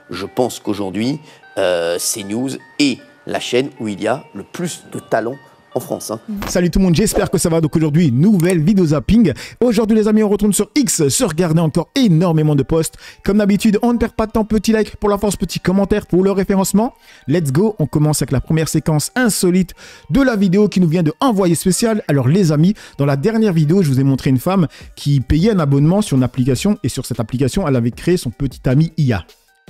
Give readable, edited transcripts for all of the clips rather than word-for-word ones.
je pense qu'aujourd'hui, CNews est la chaîne où il y a le plus de talent en France. Salut tout le monde, j'espère que ça va. Donc aujourd'hui, nouvelle vidéo zapping. Aujourd'hui les amis, on retourne sur X, se regarder encore énormément de posts. Comme d'habitude, on ne perd pas de temps, petit like pour la force, petit commentaire pour le référencement. Let's go, on commence avec la première séquence insolite de la vidéo qui nous vient de Envoyé spécial. Alors les amis, dans la dernière vidéo, je vous ai montré une femme qui payait un abonnement sur une application et sur cette application, elle avait créé son petit ami IA.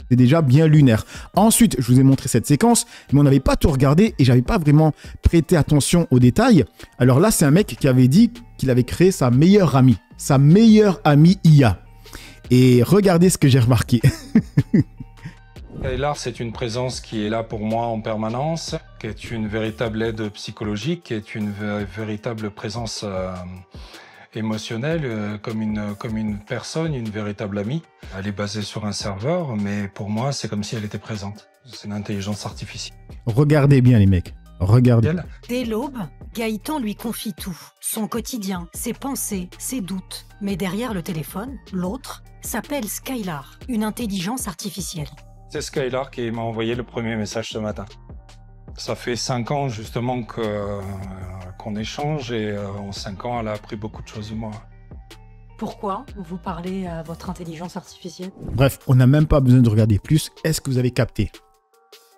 C'est déjà bien lunaire. Ensuite, je vous ai montré cette séquence, mais on n'avait pas tout regardé et j'avais pas vraiment prêté attention aux détails. Alors là, c'est un mec qui avait dit qu'il avait créé sa meilleure amie IA. Et regardez ce que j'ai remarqué. Skylar, c'est une présence qui est là pour moi en permanence, qui est une véritable aide psychologique, qui est une véritable présence émotionnelle, comme une personne, une véritable amie. Elle est basée sur un serveur, mais pour moi, c'est comme si elle était présente. C'est une intelligence artificielle. Regardez bien les mecs, regardez. Dès l'aube, Gaëtan lui confie tout. Son quotidien, ses pensées, ses doutes. Mais derrière le téléphone, l'autre s'appelle Skylar, une intelligence artificielle. C'est Skylar qui m'a envoyé le premier message ce matin. Ça fait 5 ans justement qu'on échange et en 5 ans, elle a appris beaucoup de choses de moi. Pourquoi vous parlez à votre intelligence artificielle? Bref, on n'a même pas besoin de regarder plus. Est-ce que vous avez capté?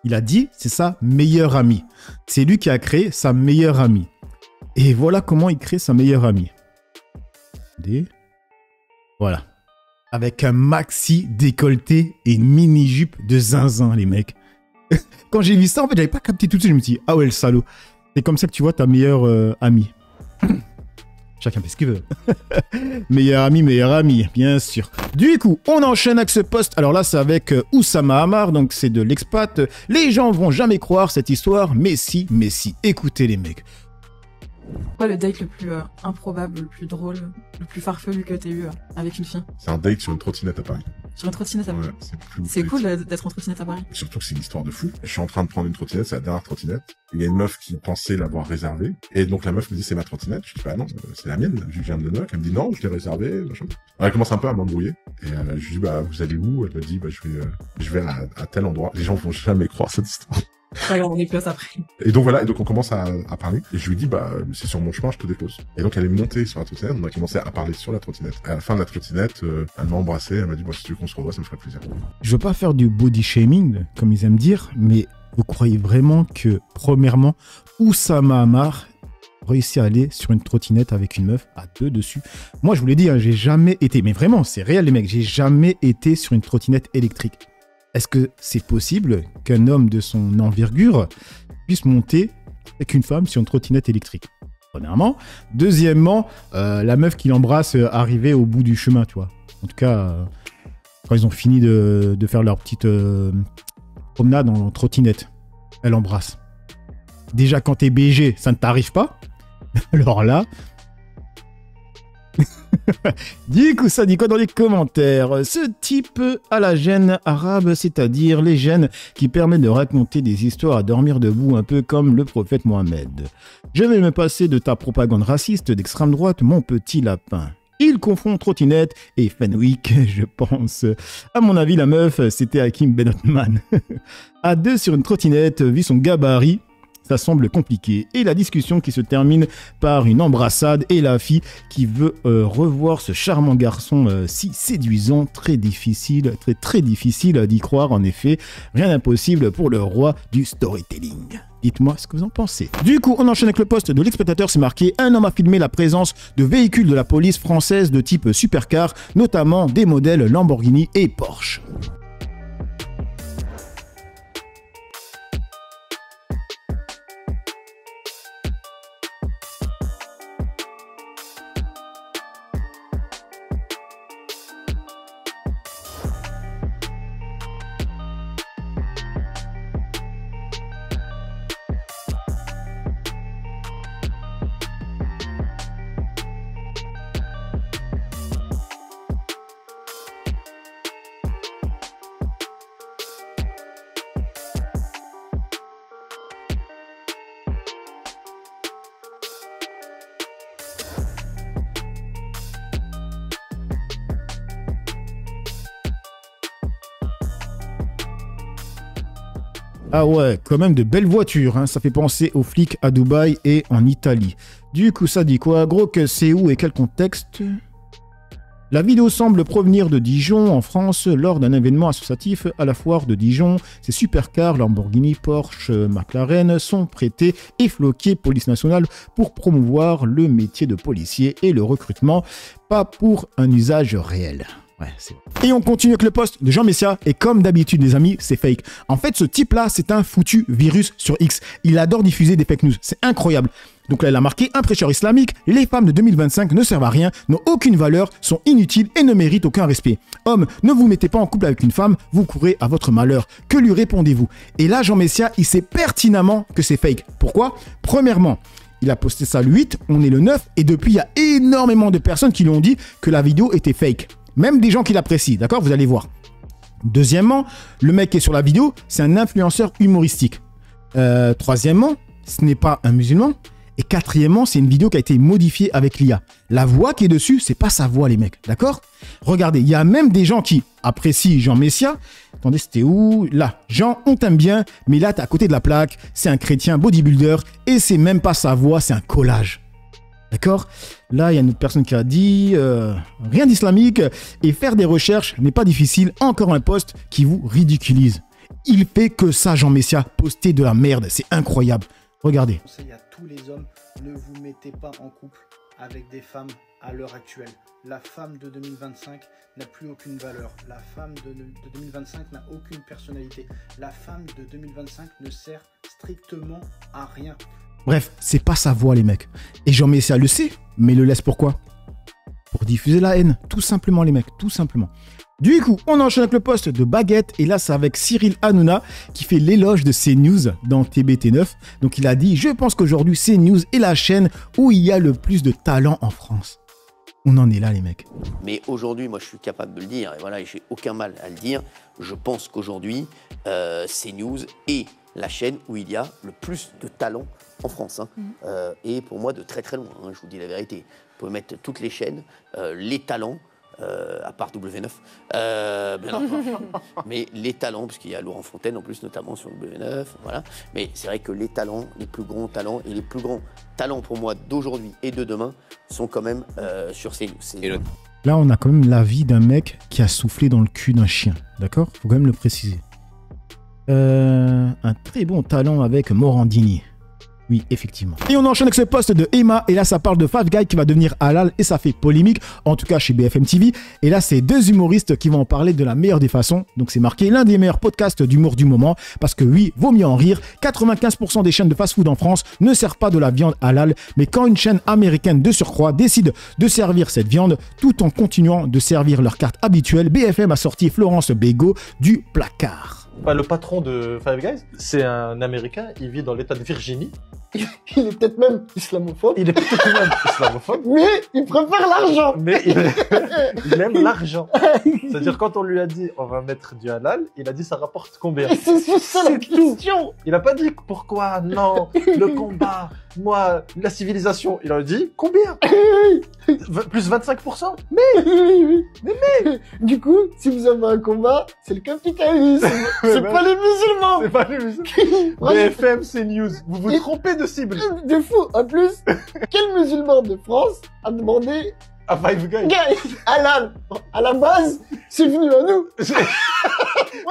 Il a dit, c'est sa meilleure amie. C'est lui qui a créé sa meilleure amie. Et voilà comment il crée sa meilleure amie. Voilà. Avec un maxi décolleté et une mini-jupe de zinzin, les mecs. Quand j'ai vu ça, en fait, j'avais pas capté tout de suite. Je me suis dit, ah ouais, le salaud. C'est comme ça que tu vois ta meilleure amie. Chacun fait ce qu'il veut. Meilleure amie, bien sûr. Du coup, on enchaîne avec ce post. Alors là, c'est avec Oussama Hamar, donc c'est de l'expat. Les gens vont jamais croire cette histoire, mais si. Écoutez les mecs. Quoi le date le plus improbable, le plus drôle, le plus farfelu que t'aies eu avec une fille? C'est un date sur une trottinette à Paris. Sur une trottinette à Paris? Ouais, c'est cool d'être en trottinette à Paris. Surtout que c'est une histoire de fou. Je suis en train de prendre une trottinette, c'est la dernière trottinette. Il y a une meuf qui pensait l'avoir réservée. Et donc la meuf me dit c'est ma trottinette. Je dis bah non, c'est la mienne, je viens de le knock. Elle me dit non, je l'ai réservée. Machin. Alors, elle commence un peu à m'embrouiller. Et je lui dis bah vous allez où? Elle me dit bah je vais à tel endroit. Les gens vont jamais croire cette histoire. Alors, on est plus après. Et donc voilà, et donc on commence à parler, et je lui dis, bah, c'est sur mon chemin, je te dépose. Et donc elle est montée sur la trottinette, on a commencé à parler sur la trottinette. À la fin de la trottinette, elle m'a embrassé, elle m'a dit, bon, si tu veux qu'on se revoie, ça me ferait plaisir. Je veux pas faire du body shaming, comme ils aiment dire, mais vous croyez vraiment que, premièrement, Oussama Hamar réussit à aller sur une trottinette avec une meuf à deux dessus? Moi, je vous l'ai dit, hein, j'ai jamais été, mais vraiment, c'est réel les mecs, j'ai jamais été sur une trottinette électrique. Est-ce que c'est possible qu'un homme de son envergure puisse monter avec une femme sur une trottinette électrique? Premièrement. Deuxièmement, la meuf qui l'embrasse arrivée au bout du chemin, tu vois. En tout cas, quand ils ont fini de faire leur petite promenade en trottinette, elle embrasse. Déjà, quand t'es BG, ça ne t'arrive pas. Alors là... Du coup, ça dit quoi dans les commentaires? Ce type a la gêne arabe, c'est-à-dire les gènes qui permettent de raconter des histoires à dormir debout, un peu comme le prophète Mohammed. Je vais me passer de ta propagande raciste d'extrême droite, mon petit lapin. Il confond trottinette et Fenwick, je pense. À mon avis, la meuf, c'était Hakim Ben Othman. À deux sur une trottinette, vu son gabarit, ça semble compliqué. Et la discussion qui se termine par une embrassade et la fille qui veut revoir ce charmant garçon si séduisant. Très difficile d'y croire en effet. Rien d'impossible pour le roi du storytelling. Dites-moi ce que vous en pensez. Du coup, on enchaîne avec le post de l'exploitateur. C'est marqué: un homme a filmé la présence de véhicules de la police française de type supercar, notamment des modèles Lamborghini et Porsche. Ah ouais, quand même de belles voitures, hein. Ça fait penser aux flics à Dubaï et en Italie. Du coup, ça dit quoi? Gros, que c'est où et quel contexte? La vidéo semble provenir de Dijon, en France, lors d'un événement associatif à la foire de Dijon. Ces supercars, Lamborghini, Porsche, McLaren sont prêtés et floqués police nationale pour promouvoir le métier de policier et le recrutement, pas pour un usage réel. Ouais, c'est bon. Et on continue avec le post de Jean Messia, et comme d'habitude les amis, c'est fake. En fait, ce type-là, c'est un foutu virus sur X. Il adore diffuser des fake news, c'est incroyable. Donc là, il a marqué un prêcheur islamique, les femmes de 2025 ne servent à rien, n'ont aucune valeur, sont inutiles et ne méritent aucun respect. Hommes, ne vous mettez pas en couple avec une femme, vous courez à votre malheur. Que lui répondez-vous? Et là, Jean Messia, il sait pertinemment que c'est fake. Pourquoi? Premièrement, il a posté ça le 8, on est le 9, et depuis, il y a énormément de personnes qui lui ont dit que la vidéo était fake. Même des gens qui l'apprécient, d'accord? Vous allez voir. Deuxièmement, le mec qui est sur la vidéo, c'est un influenceur humoristique. Troisièmement, ce n'est pas un musulman. Et quatrièmement, c'est une vidéo qui a été modifiée avec l'IA. La voix qui est dessus, c'est pas sa voix, les mecs, d'accord? Regardez, il y a même des gens qui apprécient Jean Messia. Attendez, c'était où? Là, Jean, on t'aime bien, mais là, t'es à côté de la plaque. C'est un chrétien bodybuilder et c'est même pas sa voix, c'est un collage. D'accord? Là, il y a une autre personne qui a dit rien d'islamique et faire des recherches n'est pas difficile. Encore un post qui vous ridiculise. Il fait que ça, Jean Messia, poster de la merde. C'est incroyable. Regardez. Conseil à tous les hommes, ne vous mettez pas en couple avec des femmes à l'heure actuelle. La femme de 2025 n'a plus aucune valeur. La femme de 2025 n'a aucune personnalité. La femme de 2025 ne sert strictement à rien. Bref, c'est pas sa voix, les mecs. Et Jean Messia le sait, mais il le laisse pourquoi? Pour diffuser la haine. Tout simplement, les mecs, tout simplement. Du coup, on enchaîne avec le post de Baguette, et là, c'est avec Cyril Hanouna qui fait l'éloge de CNews dans TBT9. Donc, il a dit « Je pense qu'aujourd'hui, CNews est la chaîne où il y a le plus de talent en France. » On en est là, les mecs. Mais aujourd'hui, moi, je suis capable de le dire, et voilà, j'ai aucun mal à le dire. Je pense qu'aujourd'hui, CNews est la chaîne où il y a le plus de talent en France. Hein. Et pour moi, de très très loin, hein, je vous dis la vérité. Vous pouvez mettre toutes les chaînes, les talents, à part W9, mais les talents, parce qu'il y a Laurent Fontaine en plus, notamment sur W9, voilà. Mais c'est vrai que les talents, les plus grands talents, et les plus grands talents pour moi d'aujourd'hui et de demain sont quand même sur CNews. Là, on a quand même l'avis d'un mec qui a soufflé dans le cul d'un chien, d'accord? Faut quand même le préciser. Un très bon talent avec Morandini. Oui, effectivement. Et on enchaîne avec ce post de Emma. Et là, ça parle de Five Guys qui va devenir halal. Et ça fait polémique, en tout cas chez BFM TV. Et là, c'est deux humoristes qui vont en parler de la meilleure des façons. Donc, c'est marqué l'un des meilleurs podcasts d'humour du moment. Parce que oui, vaut mieux en rire. 95% des chaînes de fast-food en France ne servent pas de la viande halal. Mais quand une chaîne américaine de surcroît décide de servir cette viande, tout en continuant de servir leur carte habituelle, BFM a sorti Florence Bégaud du placard. Bah, le patron de Five Guys, c'est un Américain, il vit dans l'état de Virginie. Il est peut-être même islamophobe. Il est peut-être même islamophobe. Mais il préfère l'argent. Mais il aime l'argent. C'est-à-dire quand on lui a dit on va mettre du halal, il a dit ça rapporte combien? C'est ça la question. Il a pas dit pourquoi, non, le combat, moi, la civilisation. Il a dit combien? Plus 25%? Mais du coup, si vous avez un combat, c'est le capitalisme. C'est pas les musulmans. C'est pas les musulmans. BFM, c'est news. Vous vous trompez de cible. De fou. En plus, quel musulman de France a demandé à Five Guys halal? À la base, c'est venu à nous.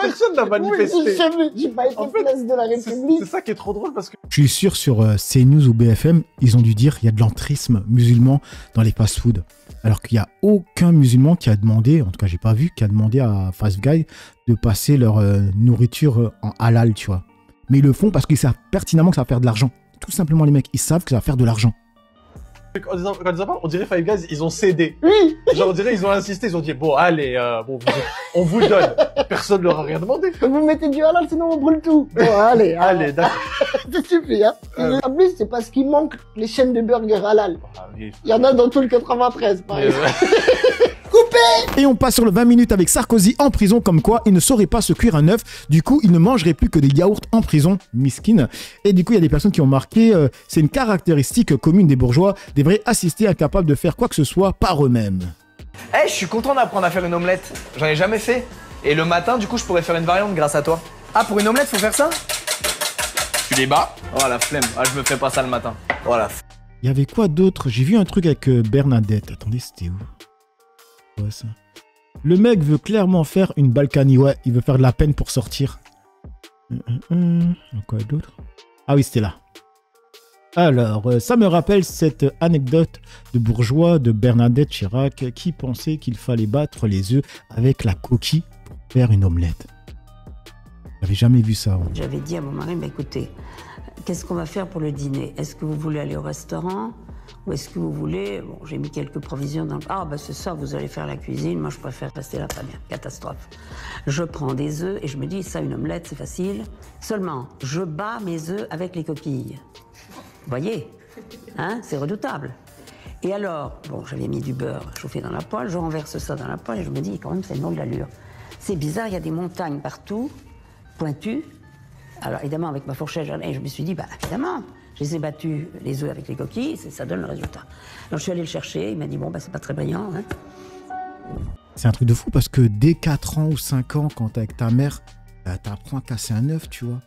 Personne n'a manifesté. Oui, j'ai pas été place de la République. C'est ça qui est trop drôle parce que... Je suis sûr sur CNews ou BFM, ils ont dû dire qu'il y a de l'entrisme musulman dans les fast-food. Alors qu'il n'y a aucun musulman qui a demandé, en tout cas j'ai pas vu, qui a demandé à Five Guys de passer leur nourriture en halal, tu vois. Mais ils le font parce qu'ils savent pertinemment que ça va faire de l'argent. Tout simplement les mecs, ils savent que ça va faire de l'argent. Quand ils en parlent, on dirait Five Guys, ils ont cédé. Oui. Genre on dirait ils ont insisté, ils ont dit bon allez, on vous donne. Personne leur a rien demandé. Vous mettez du halal sinon on brûle tout. Bon allez, allez, d'accord. Ça suffit hein. En plus c'est parce qu'il manque les chaînes de burgers halal. Ah, oui. Il y en a dans tout le 93 par exemple. Et on passe sur le 20 minutes avec Sarkozy en prison, comme quoi il ne saurait pas se cuire un œuf. Du coup, il ne mangerait plus que des yaourts en prison, miskin. Et du coup, il y a des personnes qui ont marqué c'est une caractéristique commune des bourgeois, des vrais assistés incapables de faire quoi que ce soit par eux-mêmes. Je suis content d'apprendre à faire une omelette. J'en ai jamais fait. Et le matin, du coup, je pourrais faire une variante grâce à toi. Ah, pour une omelette, faut faire ça? Tu les bats? Oh la flemme, ah, je me fais pas ça le matin. Oh la flemme. Il y avait quoi d'autre? J'ai vu un truc avec Bernadette. Attendez, c'était où? Ouais, ça. Le mec veut clairement faire une Balkany. Ouais, il veut faire de la peine pour sortir. Quoi d'autre? Ah oui, c'était là. Alors, ça me rappelle cette anecdote de bourgeois de Bernadette Chirac qui pensait qu'il fallait battre les œufs avec la coquille pour faire une omelette. J'avais jamais vu ça. Ouais. J'avais dit à mon mari, bah, écoutez, qu'est-ce qu'on va faire pour le dîner? Est-ce que vous voulez aller au restaurant? Ou est-ce que vous voulez... Bon, j'ai mis quelques provisions dans le... Ah, bah c'est ça, vous allez faire la cuisine. Moi, je préfère rester là, pas bien. Catastrophe. Je prends des œufs et je me dis, ça, une omelette, c'est facile. Seulement, je bats mes œufs avec les coquilles. Vous voyez, hein, c'est redoutable. Et alors, bon, j'avais mis du beurre chauffé dans la poêle, je renverse ça dans la poêle et je me dis, quand même, c'est une longue allure. C'est bizarre, il y a des montagnes partout, pointues. Alors, évidemment, avec ma fourchette, je me suis dit, bah, évidemment, je les ai battus, les œufs avec les coquilles, ça donne le résultat. Alors, je suis allé le chercher, il m'a dit, bon, bah, c'est pas très brillant, hein. C'est un truc de fou parce que dès 4 ans ou 5 ans, quand t'es avec ta mère, t'apprends à casser un œuf, tu vois.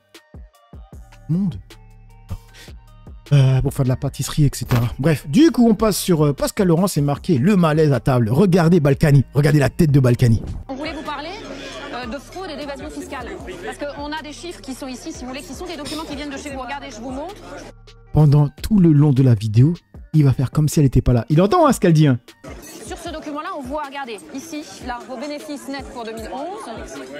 Monde. Pour faire de la pâtisserie, etc. Bref, du coup, on passe sur Pascal Laurent, c'est marqué le malaise à table. Regardez Balkany, regardez la tête de Balkany. On voulait vous parler de fraude et d'évasion fiscale. Parce qu'on a des chiffres qui sont ici, si vous voulez, qui sont des documents qui viennent de chez vous. Regardez, je vous montre. Pendant tout le long de la vidéo, il va faire comme si elle n'était pas là. Il entend hein, ce qu'elle dit. Hein. Sur ce document-là, on voit, regardez, ici, là, vos bénéfices nets pour 2011.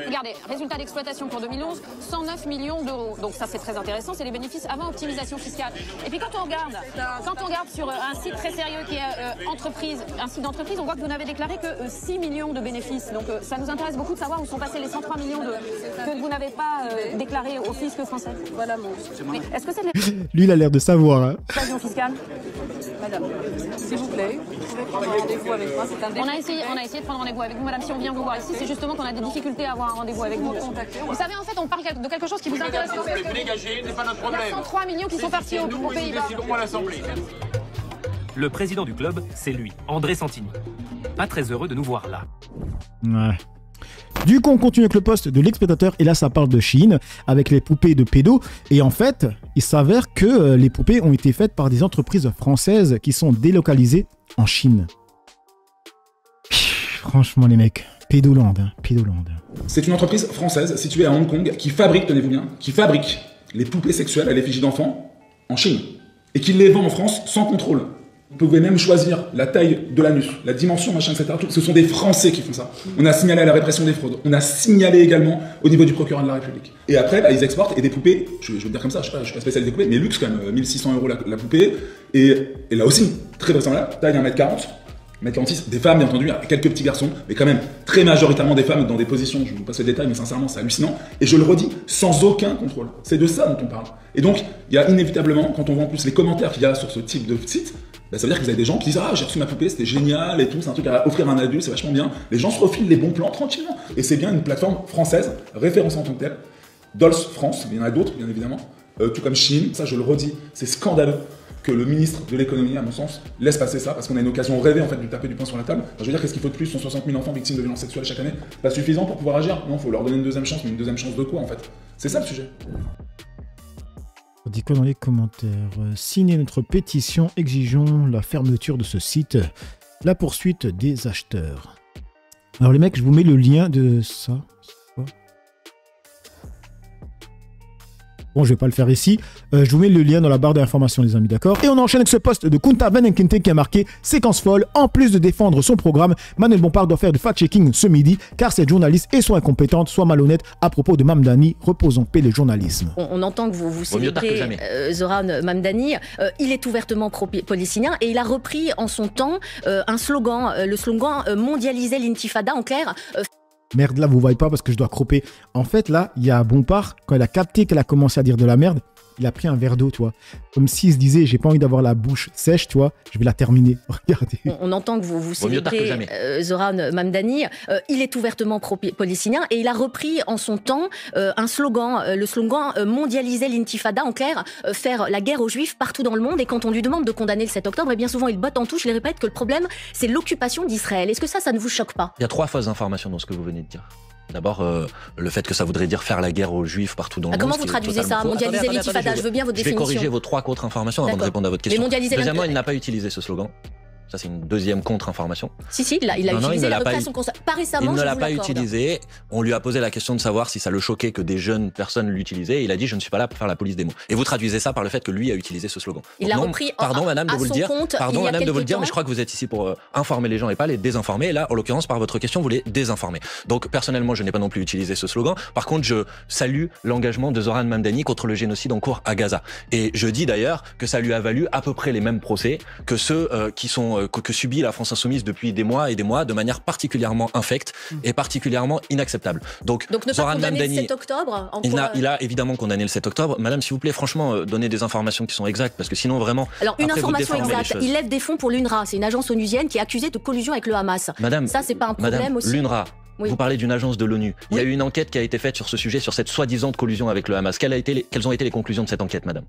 Regardez, résultat d'exploitation pour 2011, 109 millions d'euros. Donc ça, c'est très intéressant, c'est les bénéfices avant optimisation fiscale. Et puis quand on regarde sur un site très sérieux qui est un site d'entreprise, on voit que vous n'avez déclaré que 6 millions de bénéfices. Donc ça nous intéresse beaucoup de savoir où sont passés les 103 millions que vous n'avez pas déclarés au fisc français. Voilà mon... Est-ce que c'est de Lui, il a l'air de savoir. Hein. L'évasion fiscale? Madame, s'il vous plaît, vous pouvez prendre rendez-vous avec moi. On a essayé de prendre rendez-vous avec vous, madame. Si on vient vous voir ici, c'est justement qu'on a des difficultés à avoir un rendez-vous avec vous. Vous savez, en fait, on parle de quelque chose qui vous intéresse. Dégagez, c'est pas notre problème. Il y a 103 millions qui sont partis au Pays-Bas. Le président du club, c'est lui, André Santini. Pas très heureux de nous voir là. Ouais. Du coup, on continue avec le poste de l'exploitateur. Et là, ça parle de Chine, avec les poupées de pédos. Et en fait, il s'avère que les poupées ont été faites par des entreprises françaises qui sont délocalisées en Chine. Franchement, les mecs, Pédoland, hein, Pédoland. C'est une entreprise française située à Hong Kong qui fabrique, tenez-vous bien, qui fabrique les poupées sexuelles à l'effigie d'enfants en Chine. Et qui les vend en France sans contrôle. Vous pouvez même choisir la taille de l'anus, la dimension, machin, etc. Ce sont des Français qui font ça. On a signalé à la répression des fraudes. On a signalé également au niveau du procureur de la République. Et après, bah, ils exportent et des poupées, je vais le dire comme ça, je suis pas spécialiste des poupées, mais luxe quand même, 1600 € la poupée. Et là aussi, très vraisemblable, taille 1m40. 1m46, des femmes bien entendu, quelques petits garçons, mais quand même très majoritairement des femmes dans des positions, je vous passe le détail, mais sincèrement c'est hallucinant, et je le redis, sans aucun contrôle. C'est de ça dont on parle. Et donc, il y a inévitablement, quand on voit en plus les commentaires qu'il y a sur ce type de site, bah, ça veut dire que vous avez des gens qui disent « Ah, j'ai reçu ma poupée, c'était génial et tout, c'est un truc à offrir à un adulte, c'est vachement bien ». Les gens se refilent les bons plans tranquillement. Et c'est bien une plateforme française, référencée en tant que telle. Dolls France, mais il y en a d'autres bien évidemment, tout comme Chine, ça je le redis, c'est scandaleux que le ministre de l'économie, à mon sens, laisse passer ça, parce qu'on a une occasion rêvée en fait de taper du poing sur la table. Enfin, je veux dire, qu'est-ce qu'il faut de plus? 160 000 enfants victimes de violences sexuelles chaque année, pas suffisant pour pouvoir agir? Non, il faut leur donner une deuxième chance, mais une deuxième chance de quoi en fait? C'est ça le sujet. On dit quoi dans les commentaires? Signez notre pétition, exigeons la fermeture de ce site, la poursuite des acheteurs. Alors les mecs, je vous mets le lien de ça. Bon, je vais pas le faire ici. Je vous mets le lien dans la barre d'information, les amis, d'accord? Et on enchaîne avec ce post de Kunta Venenkinte qui a marqué « Séquence folle, en plus de défendre son programme, Manuel Bompard doit faire du fact-checking ce midi, car cette journaliste est soit incompétente, soit malhonnête à propos de Mamdani. Repose en paix le journalisme. » On entend que vous célébrez Zoran Mamdani. Il est ouvertement pro-palestinien et il a repris en son temps un slogan, le slogan « Mondialiser l'intifada », en clair. Merde, là, vous voyez pas parce que je dois cropper. En fait, là, il y a Bompard, quand il a capté qu'elle a commencé à dire de la merde, il a pris un verre d'eau, tu vois. Comme s'il se disait, j'ai pas envie d'avoir la bouche sèche, tu vois, je vais la terminer. Regardez. On entend que vous célébrez Zoran Mamdani. Il est ouvertement pro-palestinien et il a repris en son temps un slogan, le slogan « Mondialiser l'intifada », en clair, faire la guerre aux juifs partout dans le monde. Et quand on lui demande de condamner le 7 octobre, et bien souvent il botte en touche, il répète que le problème, c'est l'occupation d'Israël. Est-ce que ça ne vous choque pas? Il y a 3 fausses informations dans ce que vous venez de dire. D'abord, le fait que ça voudrait dire faire la guerre aux Juifs partout dans le monde. Comment vous traduisez ça? Mondialiser l'intifada, je veux bien votre définition. Je vais corriger vos 3 contre-informations avant de répondre à votre question. Deuxièmement, il n'a pas utilisé ce slogan. Ça, c'est une deuxième contre-information. Si, il l'a utilisé, il a repris à son constat. Pas récemment, il ne l'a pas utilisé. On lui a posé la question de savoir si ça le choquait que des jeunes personnes l'utilisaient. Il a dit, je ne suis pas là pour faire la police des mots. Et vous traduisez ça par le fait que lui a utilisé ce slogan. Il l'a repris pardon, madame, de vous le dire. Pardon, madame, de vous le dire, mais je crois que vous êtes ici pour informer les gens et pas les désinformer. Et là, en l'occurrence, par votre question, vous les désinformez. Donc, personnellement, je n'ai pas non plus utilisé ce slogan. Par contre, je salue l'engagement de Zoran Mamdani contre le génocide en cours à Gaza. Et je dis d'ailleurs que ça lui a valu à peu près les mêmes procès que ceux que subit la France Insoumise depuis des mois et des mois de manière particulièrement infecte et particulièrement inacceptable. Donc ne pas condamner le 7 octobre il a évidemment condamné le 7 octobre. Madame, s'il vous plaît, franchement, donnez des informations qui sont exactes parce que sinon vraiment... Alors une information exacte, il lève des fonds pour l'UNRWA, c'est une agence onusienne qui est accusée de collusion avec le Hamas. Madame, ça c'est pas un problème aussi. L'UNRWA. Oui. Vous parlez d'une agence de l'ONU. Il y a eu une enquête qui a été faite sur ce sujet, sur cette soi-disant collusion avec le Hamas. Quelles ont été les conclusions de cette enquête, madame?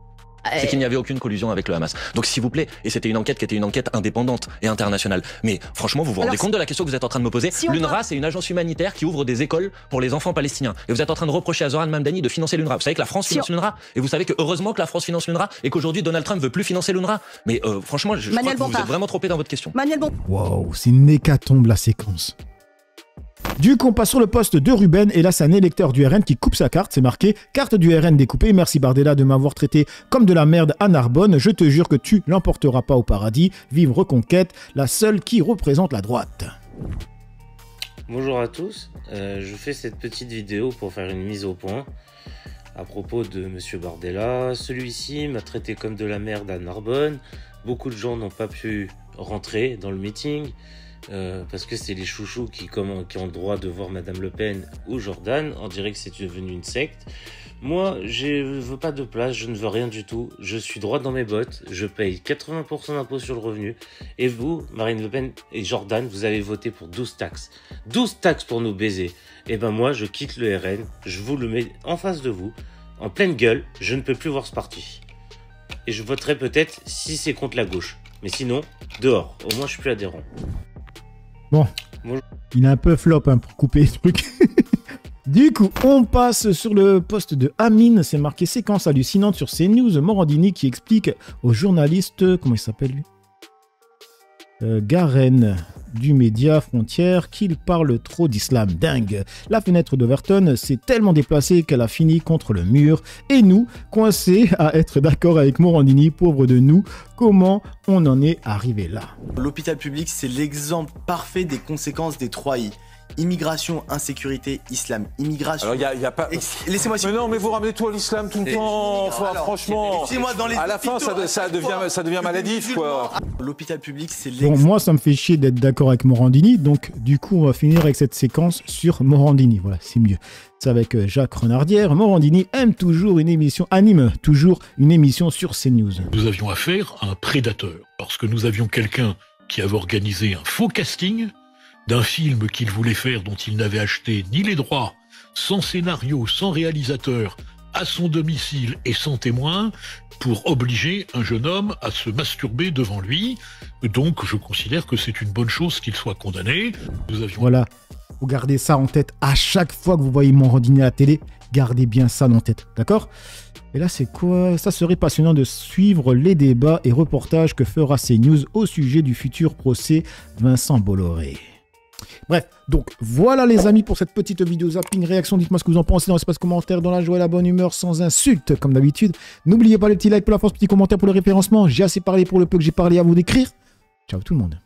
C'est qu'il n'y avait aucune collusion avec le Hamas. Donc s'il vous plaît, et c'était une enquête qui était une enquête indépendante et internationale. Mais franchement, vous vous rendez compte de la question que vous êtes en train de me poser? L'UNRWA, c'est une agence humanitaire qui ouvre des écoles pour les enfants palestiniens. Et vous êtes en train de reprocher à Zoran Mamdani de financer l'UNRWA. Vous savez que la France finance l'UNRWA. Et vous savez que heureusement que la France finance l'UNRWA et qu'aujourd'hui Donald Trump veut plus financer l'UNRWA. Mais franchement, je crois que vous êtes vraiment trompé dans votre question. Wow, c'est une hécatombe la séquence. Du coup, on passe sur le poste de Ruben, et là, c'est un électeur du RN qui coupe sa carte. C'est marqué « Carte du RN découpée. Merci Bardella de m'avoir traité comme de la merde à Narbonne. Je te jure que tu l'emporteras pas au paradis. Vive Reconquête, la seule qui représente la droite. » Bonjour à tous. Je fais cette petite vidéo pour faire une mise au point à propos de Monsieur Bardella. Celui-ci m'a traité comme de la merde à Narbonne. Beaucoup de gens n'ont pas pu rentrer dans le meeting. Parce que c'est les chouchous qui ont le droit de voir Madame Le Pen ou Jordan. On dirait que c'est devenu une secte. Moi, je veux pas de place, je ne veux rien du tout. Je suis droit dans mes bottes, je paye 80% d'impôt sur le revenu. Et vous, Marine Le Pen et Jordan, vous avez voté pour 12 taxes. 12 taxes pour nous baiser. Et ben moi, je quitte le RN, je vous le mets en face de vous, en pleine gueule, je ne peux plus voir ce parti. Et je voterai peut-être si c'est contre la gauche. Mais sinon, dehors. Au moins, je suis plus adhérent. Bon, il a un peu flop pour couper le truc. Du coup, on passe sur le poste de Amine. C'est marqué séquence hallucinante sur CNews. Morandini qui explique au journaliste, comment il s'appelle lui, Garen du média Frontière, qu'il parle trop d'islam. Dingue. La fenêtre d'Overton s'est tellement déplacée qu'elle a fini contre le mur. Et nous, coincés à être d'accord avec Morandini, pauvre de nous, comment on en est arrivé là? L'hôpital public, c'est l'exemple parfait des conséquences des 3 I. Immigration, insécurité, islam. Immigration. Alors, y a pas... Laissez-moi... Mais non, mais vous ramenez tout à l'islam tout le temps. Enfin, franchement. À la fin, ça devient maladif, quoi. L'hôpital public, c'est l'exemple... Bon, moi, ça me fait chier d'être d'accord avec Morandini. Donc, du coup, on va finir avec cette séquence sur Morandini. Voilà, c'est mieux. C'est avec Jacques Renardière. Morandini anime toujours une émission sur CNews. Nous avions affaire à un prédateur. Parce que nous avions quelqu'un qui avait organisé un faux casting d'un film qu'il voulait faire dont il n'avait acheté ni les droits, sans scénario, sans réalisateur, à son domicile et sans témoin, pour obliger un jeune homme à se masturber devant lui. Donc je considère que c'est une bonne chose qu'il soit condamné. Voilà, vous gardez ça en tête à chaque fois que vous voyez Morandini à la télé, gardez bien ça en tête, d'accord ? Et là, c'est quoi? Ça serait passionnant de suivre les débats et reportages que fera CNews au sujet du futur procès Vincent Bolloré. Bref, donc voilà les amis pour cette petite vidéo zapping réaction. Dites-moi ce que vous en pensez dans l'espace commentaire, dans la joie et la bonne humeur, sans insultes comme d'habitude. N'oubliez pas le petit like pour la force, petit commentaire pour le référencement. J'ai assez parlé pour le peu que j'ai parlé, à vous d'écrire. Ciao tout le monde.